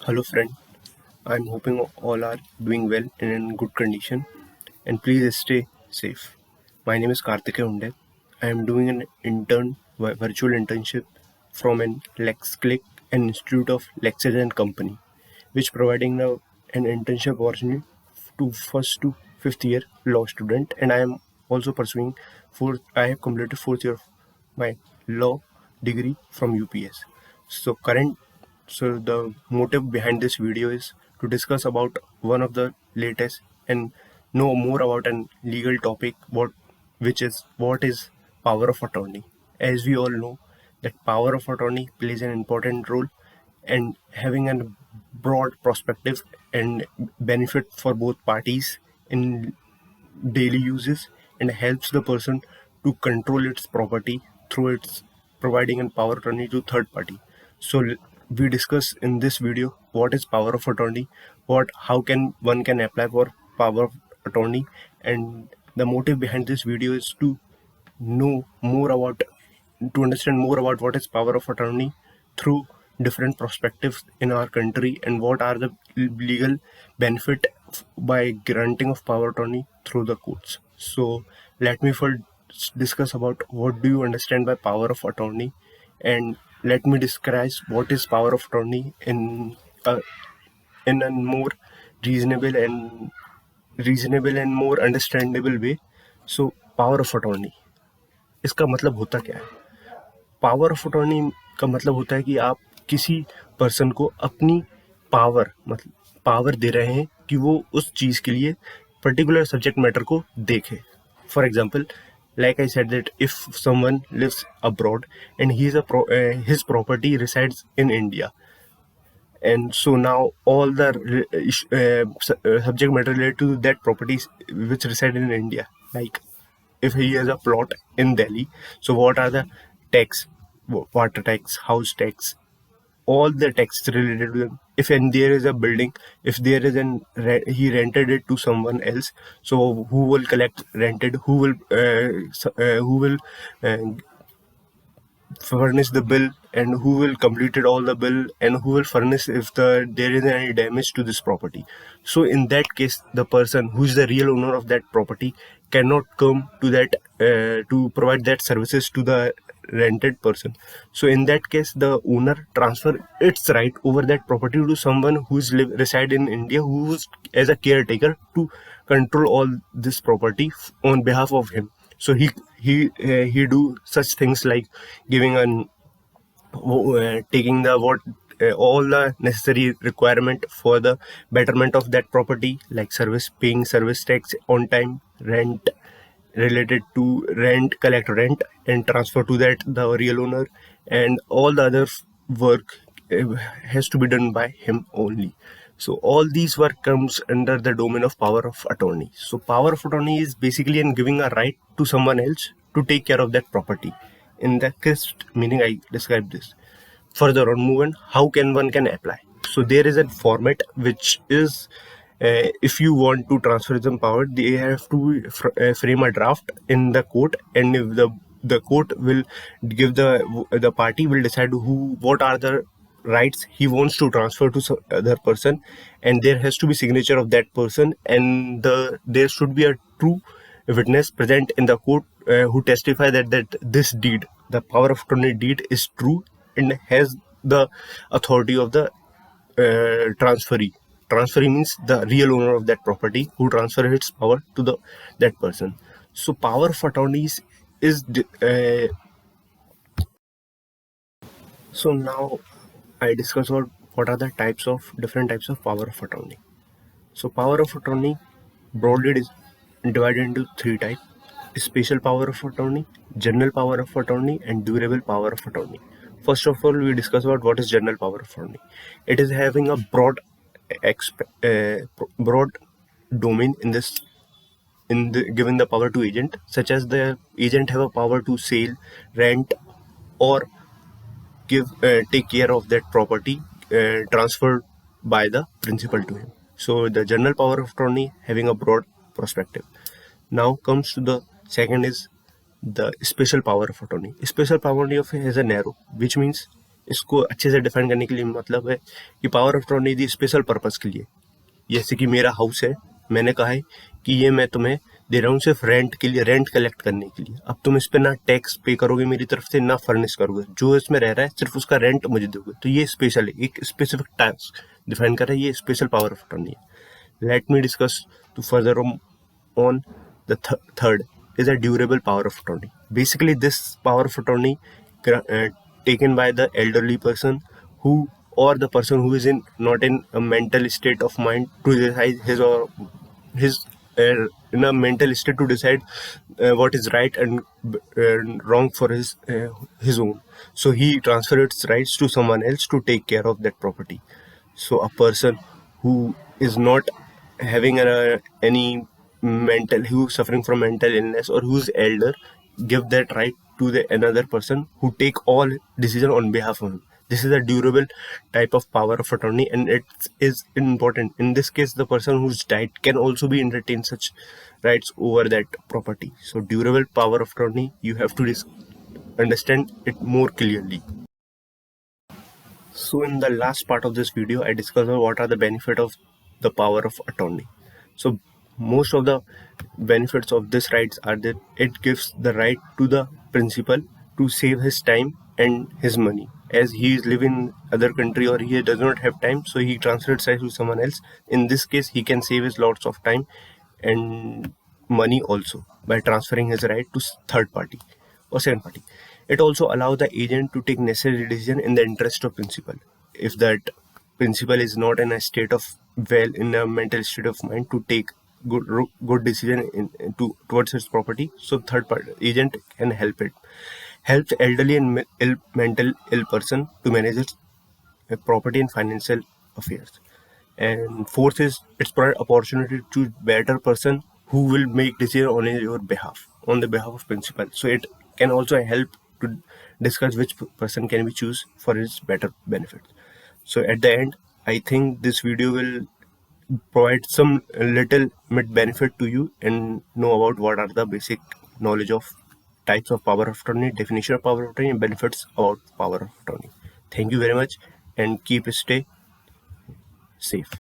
Hello, friend. I'm hoping all are doing well and in good condition. And please stay safe. My name is Karthike Unde. I am doing an virtual internship from an LexClick, an institute of Lexes and Company, which providing an internship opportunity to first to fifth year law student. And I am also pursuing fourth. I have completed fourth year of my law degree from UPS. So current so the motive behind this video is to discuss about one of the latest and know more about an legal topic what is power of attorney. As we all know that power of attorney plays an important role and having a broad perspective and benefit for both parties in daily uses and helps the person to control its property through its providing a power attorney to third party. So we discuss in this video what is power of attorney, what how can one can apply for power of attorney, and the motive behind this video is to know more about to understand more about what is power of attorney through different perspectives in our country and what are the legal benefit by granting of power attorney through the courts. So let me first discuss about what do you understand by power of attorney, and let me describe what is power of attorney uh, in a more reasonable and more understandable way. So power of attorney इसका मतलब होता क्या है? Power of attorney का मतलब होता है कि आप किसी पर्सन को अपनी मतलब पावर दे रहे हैं कि वो उस चीज के लिए पर्टिकुलर सब्जेक्ट मैटर को देखे. For example, like I said that if someone lives abroad and his property resides in India, and so now all the subject matter related to that properties which reside in India, like if he has a plot in Delhi, so what are the tax, water tax, house tax, all the taxes related to them. If and there is a building, if there is he rented it to someone else, so who will collect rented, who will uh, furnish the bill, and who will complete it all the bill, and who will furnish if there is any damage to this property. So in that case, the person who is the real owner of that property cannot come to that to provide that services to the rented person. So in that case, the owner transfer its right over that property to someone who is reside in India, who is as a caretaker to control all this property on behalf of him. So he do such things like giving an taking the what all the necessary requirement for the betterment of that property, like paying service tax on time, rent related to rent, collect rent and transfer to that the real owner, and all the other work has to be done by him only. So all these work comes under the domain of power of attorney. So power of attorney is basically in giving a right to someone else to take care of that property. In the crisp meaning I described this. Further on movement, how can one can apply? So there is a format which is if you want to transfer some power, they have to frame a draft in the court, and if the court will give the party will decide what are the rights he wants to transfer to some other person, and there has to be signature of that person, and there should be a true witness present in the court who testify that this deed, the power of attorney deed, is true and has the authority of the transferee. Transferee means the real owner of that property who transfers its power to that person. So power of attorneys is so now I discuss what are the different types of power of attorney. So power of attorney broadly is divided into three types: special power of attorney, general power of attorney, and durable power of attorney. First of all, we discuss about what is general power of attorney. It is having a broad domain in this given the power to agent, such as the agent have a power to sell, rent, or take care of that property transferred by the principal to him. So the general power of attorney having a broad perspective. Now comes to the second is the special power of attorney. Special power of has a narrow, which means इसको अच्छे से define करने के लिए मतलब है कि power of attorney the special purpose के लिए। जैसे कि मेरा हाउस है, मैंने कहा है कि ये मैं तुम्हें दे रहा हूँ सिर्फ रेंट के लिए, रेंट कलेक्ट करने के लिए। अब तुम इस पे ना टैक्स पे करोगे मेरी तरफ से, ना फर्निश करोगे, जो इसमें रह रहा है सिर्फ उसका रेंट मुझे दोगे। तो ये स्पेशल है, एक स्पेसिफिक टास्क डिफाइन कर रहा है, ये स्पेशल पावर ऑफ अटॉर्नी है। Let me discuss to further on the third is a durable power of attorney. Basically, this power of attorney taken by the elderly person who, or the person who is not in a mental state of mind to decide his in a mental state to decide what is right and wrong for his own. So he transfers its rights to someone else to take care of that property. So a person who is not having any mental, who is suffering from mental illness or who's elder, give that right to the another person who take all decision on behalf of him. This is a durable type of power of attorney, and it is important. In this case, the person who's died can also be entertain such rights over that property. So durable power of attorney, you have to understand it more clearly. So in the last part of this video, I discussed what are the benefits of the power of attorney. So most of the benefits of this rights are that it gives the right to the principal to save his time and his money. As he is living in other country or he does not have time, so he transfers rights to someone else. In this case, he can save his lots of time and money also by transferring his right to third party or second party. It also allows the agent to take necessary decision in the interest of principal. If that principal is not in a state of in a mental state of mind to take good decision towards his property, so third party agent can helps elderly and mental ill person to manage its property and financial affairs. And fourth is it's provide opportunity to choose better person who will make decision on your behalf, on the behalf of principal. So it can also help to discuss which person can we choose for his better benefit. So at the end, I think this video will provide some little bit benefit to you and know about what are the basic knowledge of types of power of attorney, definition of power of attorney, and benefits about power of attorney. Thank you very much and keep stay safe.